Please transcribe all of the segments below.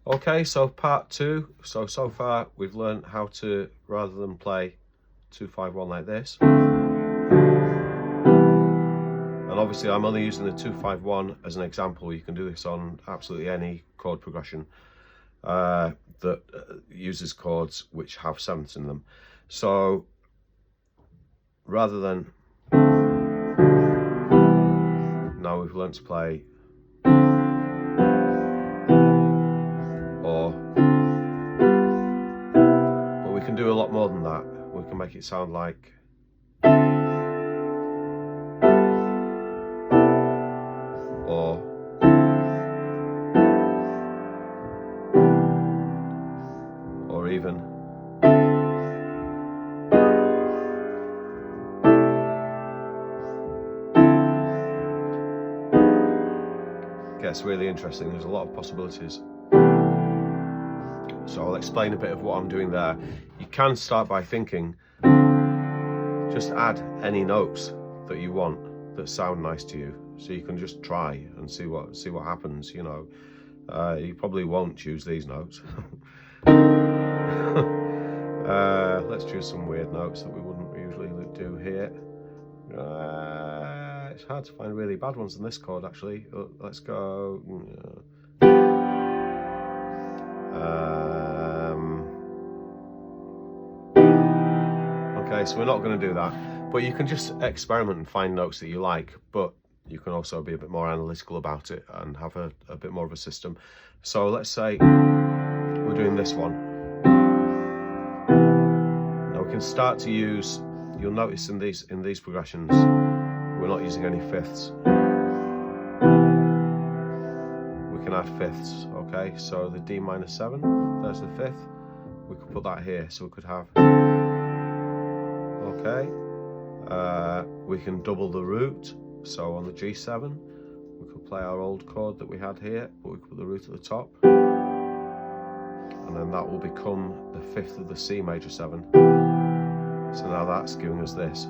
Okay, so part 2. So far we've learned how to, rather than play 2-5-1 like this, and obviously I'm only using the 2-5-1 as an example. You can do this on absolutely any chord progression that uses chords which have sevenths in them. So rather than, now we've learned to play or, but we can do a lot more than that. We can make it sound like or even gets really interesting. There's a lot of possibilities. So I'll explain a bit of what I'm doing there. You can start by thinking, just add any notes that you want that sound nice to you. So you can just try and see what happens. You know, you probably won't choose these notes. Let's choose some weird notes that we wouldn't usually do here. It's hard to find really bad ones in this chord, actually. Let's go. Okay, so we're not going to do that, but you can just experiment and find notes that you like, but you can also be a bit more analytical about it and have a bit more of a system. So let's say we're doing this one. Now we can start to use, you'll notice in these progressions, we're not using any fifths. We can add fifths, okay? So the D minor 7, there's the fifth. We could put that here, so we could have, okay. We can double the root, so on the G7, we could play our old chord that we had here, but we could put the root at the top. And then that will become the fifth of the C major 7. So now that's giving us this.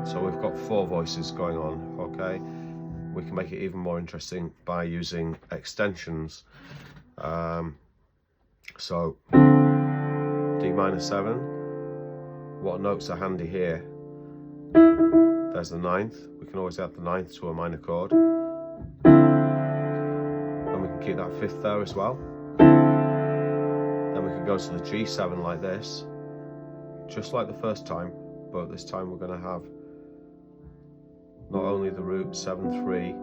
So we've got 4 voices going on, okay? We can make it even more interesting by using extensions. So D minor 7, what notes are handy here? There's the 9th. We can always add the 9th to a minor chord. And we can keep that 5th there as well. Then we can go to the G7 like this, just like the first time, but this time we're going to have not only the root 7-3,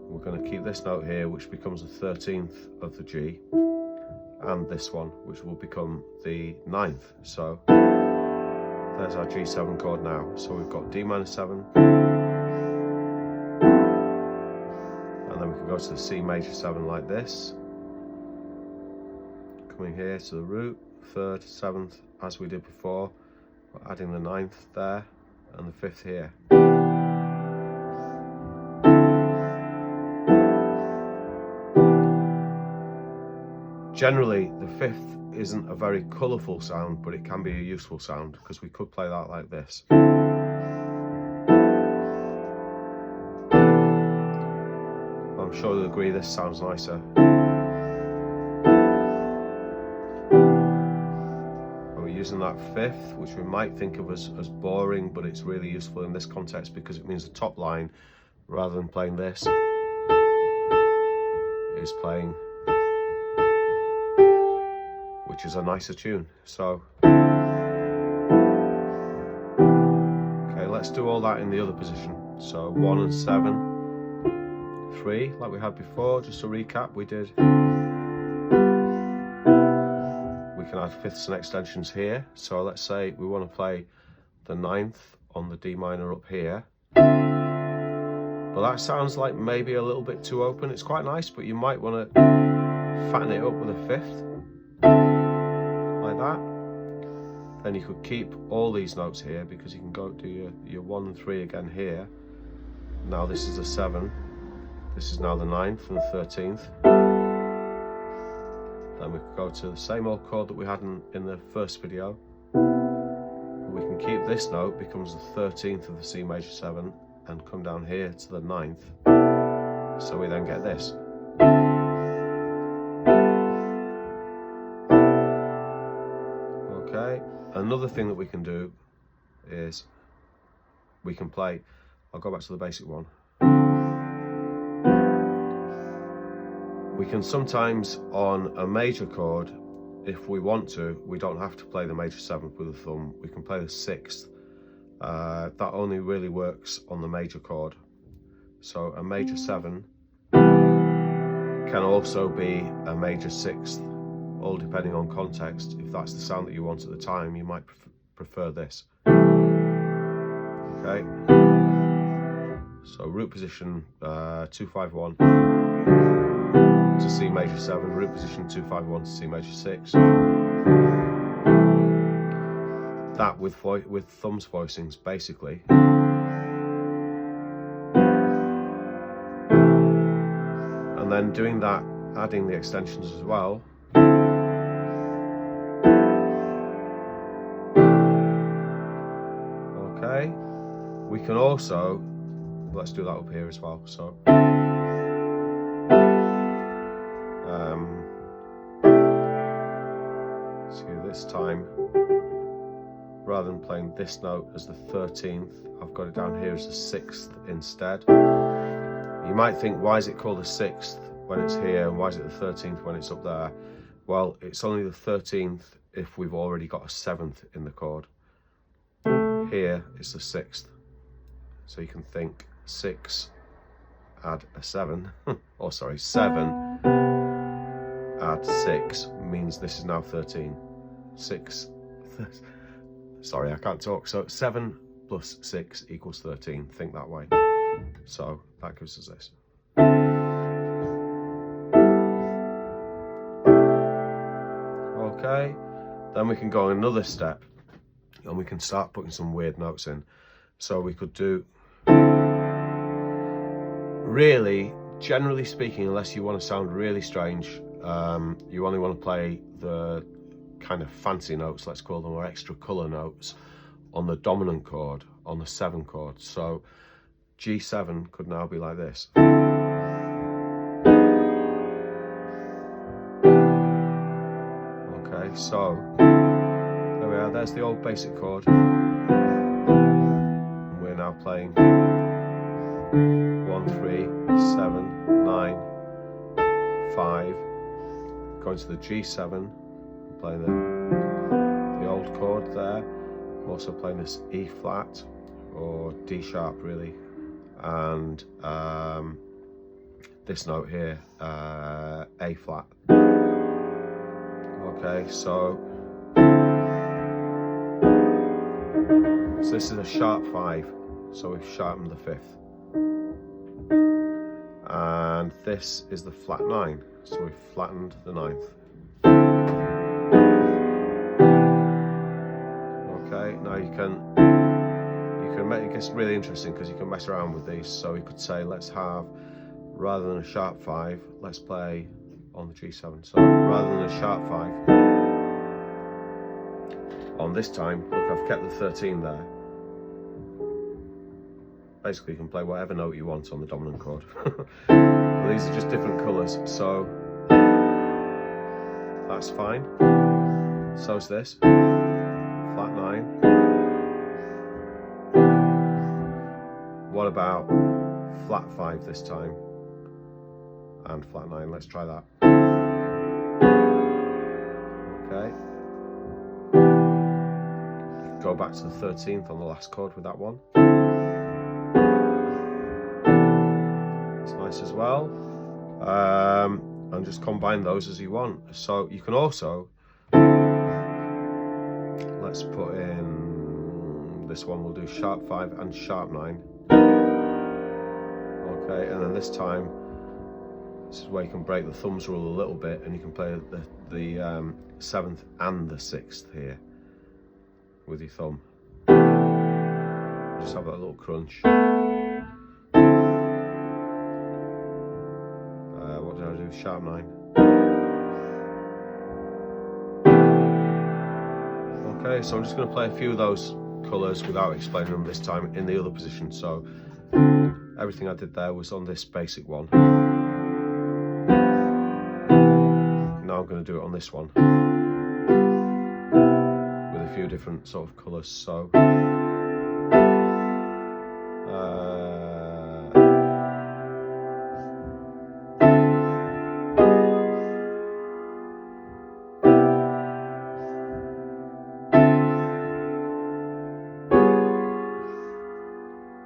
we're going to keep this note here, which becomes the 13th of the G, and this one, which will become the 9th. So there's our G7 chord now. So we've got D minor 7, and then we can go to the C major 7 like this, coming here to the root, 3rd, 7th, as we did before, we're adding the 9th there, and the 5th here. Generally, the 5th isn't a very colourful sound, but it can be a useful sound, because we could play that like this. I'm sure you'll agree this sounds nicer. And we're using that 5th, which we might think of as boring, but it's really useful in this context because it means the top line, rather than playing this, is playing, which is a nicer tune. So, okay, let's do all that in the other position. So 1 and 7, 3, like we had before. Just to recap, we did, we can add fifths and extensions here. So let's say we want to play the 9th on the D minor up here. But that sounds like maybe a little bit too open. It's quite nice, but you might want to fatten it up with a 5th. Like that. Then you could keep all these notes here, because you can go do your 1 and 3 again here. Now this is a 7. This is now the 9th and the 13th. Then we could go to the same old chord that we had in the first video. But we can keep this note, becomes the 13th of the C major 7, and come down here to the 9th. So we then get this. Okay, another thing that we can do is we can play, I'll go back to the basic one. We can sometimes on a major chord, if we want to, we don't have to play the major 7th with the thumb, we can play the 6th. That only really works on the major chord. So a major 7 can also be a major 6th, all depending on context. If that's the sound that you want at the time, you might prefer this. Okay, so root position 2-5-1 to C major 7, root position 2-5-1 to C major 6. That with thumbs voicings, basically. And then doing that, adding the extensions as well. Okay, we can also, let's do that up here as well. So see, this time, rather than playing this note as the 13th, I've got it down here as the 6th instead. You might think, why is it called the 6th when it's here, and why is it the 13th when it's up there? Well, it's only the 13th if we've already got a 7th in the chord. Here it's the 6th. So you can think 6 add a 7, or sorry, 7 add 6 means this is now 13. 6, sorry, I can't talk. So 7 plus 6 equals 13. Think that way. So that gives us this. Okay, then we can go another step and we can start putting some weird notes in. So we could do, really, generally speaking, unless you want to sound really strange, you only want to play the kind of fancy notes, let's call them, or extra colour notes on the dominant chord, on the 7 chord. So G7 could now be like this. Okay, so there we are, there's the old basic chord. And we're now playing 1, 3, 7, 9, 5, going to the G7, playing the old chord there. I'm also playing this E flat, or D sharp really, and this note here, A flat. Okay, so this is a sharp 5, so we've sharpened the 5th. And this is the flat 9, so we've flattened the 9th. Okay, now you can make it gets really interesting because you can mess around with these. So you could say, let's have, rather than a sharp 5, let's play on the G7. So rather than a sharp 5, on this time, look, I've kept the 13 there. Basically, you can play whatever note you want on the dominant chord. These are just different colours, so that's fine. So's this, flat 9. What about flat 5 this time? And flat 9, let's try that. Okay. Go back to the 13th on the last chord with that one. It's nice as well. And just combine those as you want. So you can also, let's put in this one, we'll do sharp 5 and sharp 9. Okay, and then this time, this is where you can break the thumbs rule a little bit, and you can play the 7th and the 6th here with your thumb. Just have that little crunch. What did I do? Sharp 9. Okay, so I'm just going to play a few of those colours without explaining them this time in the other position. So everything I did there was on this basic one. Now I'm going to do it on this one with a few different sort of colours. So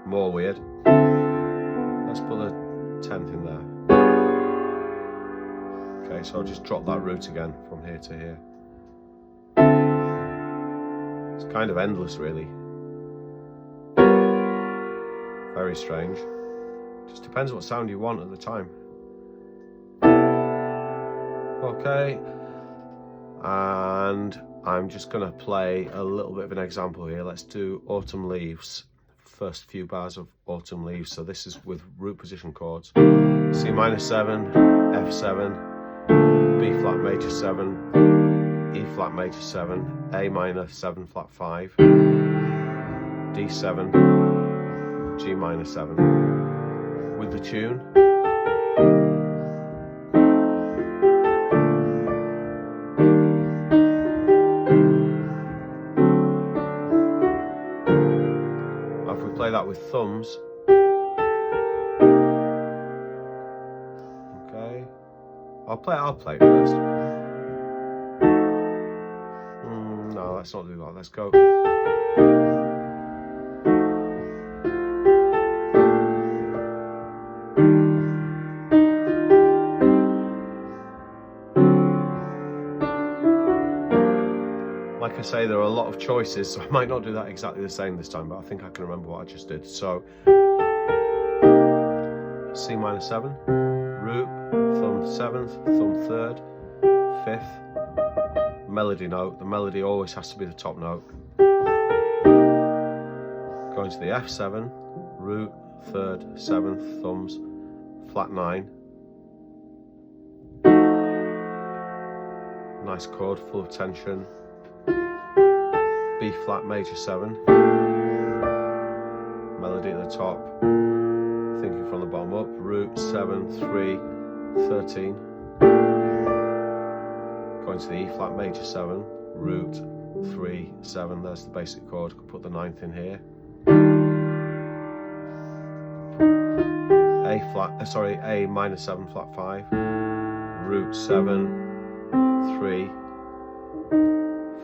more weird. Let's put a 10th in there. Okay, so I'll just drop that root again from here to here. It's kind of endless, really. Very strange. Just depends what sound you want at the time. Okay, and I'm just going to play a little bit of an example here. Let's do Autumn Leaves. First few bars of Autumn Leaves. So this is with root position chords. C minor 7, F7, B flat major 7, E flat major 7, A minor 7 flat 5, D7, G minor 7. With the tune. Now if we play that with thumbs. Okay. I'll play it first. No, let's not do that. Let's go. Like I say, there are a lot of choices, so I might not do that exactly the same this time, but I think I can remember what I just did. So, C minor 7, root, thumb 7th, thumb 3rd, 5th, melody note. The melody always has to be the top note. Going to the F7, root, 3rd, 7th, thumbs, flat 9. Nice chord, full of tension. B flat major 7, melody at the top, thinking from the bottom up, root 7, 3, 13, going to the E flat major 7, root 3, 7, there's the basic chord, put the 9th in here, A minor 7 flat 5, root 7, 3,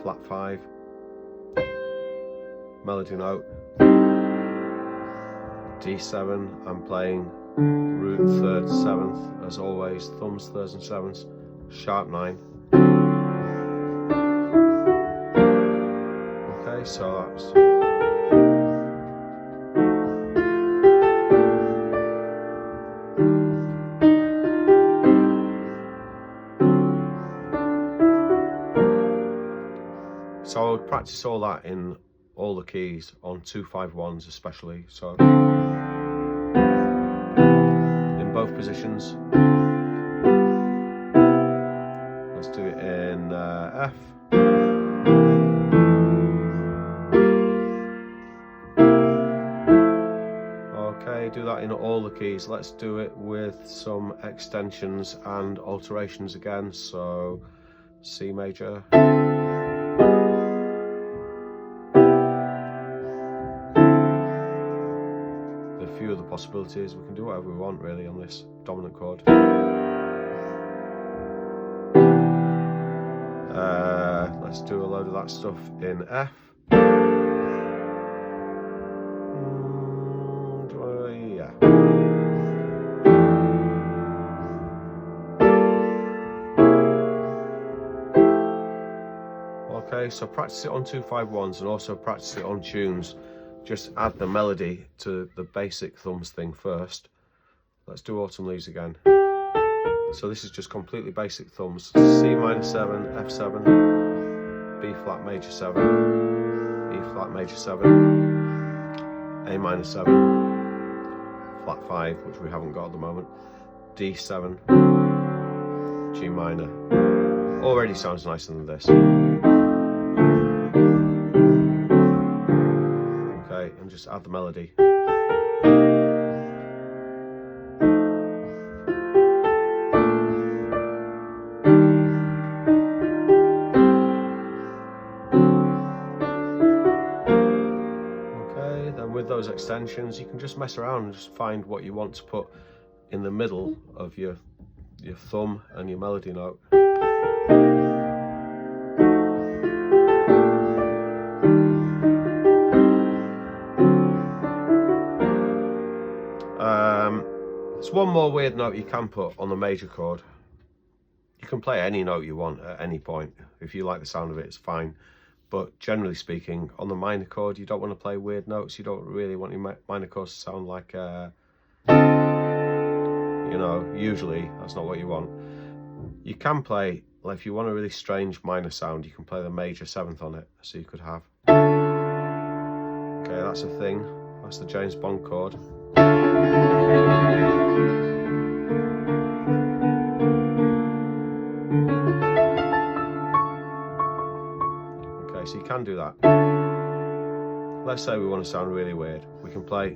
flat 5, melody note, D7, I'm playing root 3rd, 7th, as always, thumbs, 3rds and 7ths, sharp 9. Okay, so that's... So I would practice all that in all the keys on 2-5-1s especially, so in both positions. Let's do it in F. Okay, do that in all the keys. Let's do it with some extensions and alterations again. So C major. Few of the possibilities, we can do whatever we want really on this dominant chord. Let's do a load of that stuff in F. Yeah. Okay, so practice it on 2-5-1s and also practice it on tunes. Just add the melody to the basic thumbs thing first. Let's do Autumn Leaves again. So this is just completely basic thumbs. C minor 7, F7, B flat major 7, E flat major 7, A minor 7, flat 5, which we haven't got at the moment, D7, G minor. Already sounds nicer than this. And just add the melody. extensions, you can just mess around and just find what you want to put in the middle of your thumb and your melody note. There's one more weird note you can put on the major chord. You can play any note you want at any point. If you like the sound of it, it's fine. But generally speaking, on the minor chord, you don't want to play weird notes. You don't really want your minor chords to sound like, you know, usually that's not what you want. You can play, like if you want a really strange minor sound, you can play the major 7th on it. So you could have, okay, that's a thing. That's the James Bond chord. Okay, so you can do that. Let's say we want to sound really weird. We can play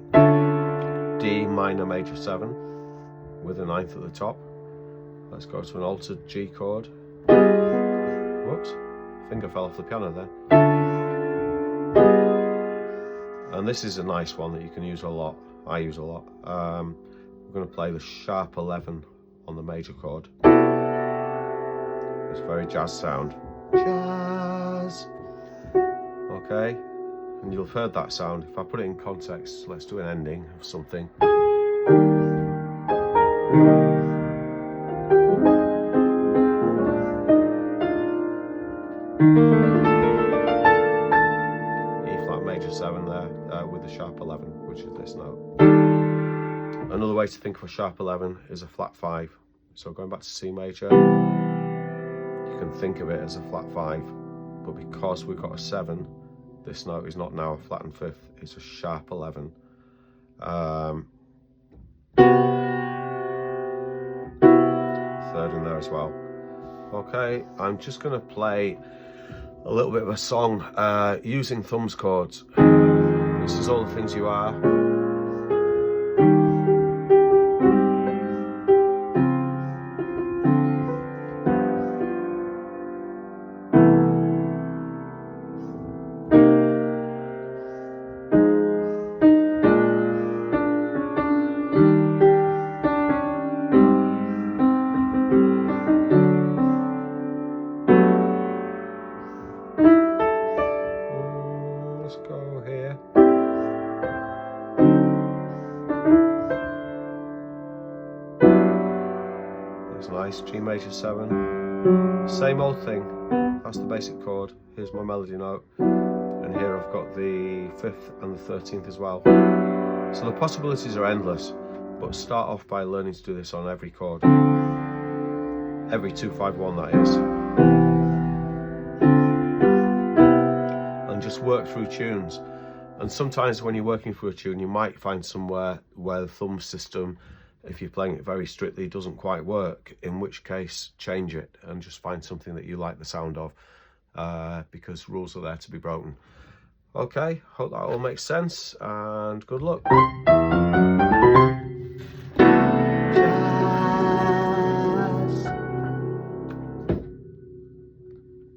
D minor major 7 with a 9th at the top. Let's go to an altered G chord. Whoops, finger fell off the piano there. And this is a nice one that you can use a lot. I use a lot. We're going to play the sharp 11 on the major chord. It's very jazz sound. Jazz. Okay, and you'll have heard that sound. If I put it in context, let's do an ending of something. E flat major 7 there with the sharp 11, which is this note. Another way to think of a sharp 11 is a flat 5. So going back to C major, you can think of it as a flat 5, but because we've got a 7, this note is not now a flattened 5th, it's a sharp 11. Third in there as well. Okay, I'm just going to play a little bit of a song using thumbs chords. This is All the Things You Are. Let's go here. That's nice. G major 7. Same old thing. That's the basic chord. Here's my melody note. And here I've got the 5th and the 13th as well. So the possibilities are endless. But start off by learning to do this on every chord. Every 2-5-1, that is. And just work through tunes. And sometimes when you're working through a tune, you might find somewhere where the thumb system, if you're playing it very strictly, doesn't quite work, in which case change it and just find something that you like the sound of, because rules are there to be broken. Okay, hope that all makes sense and good luck.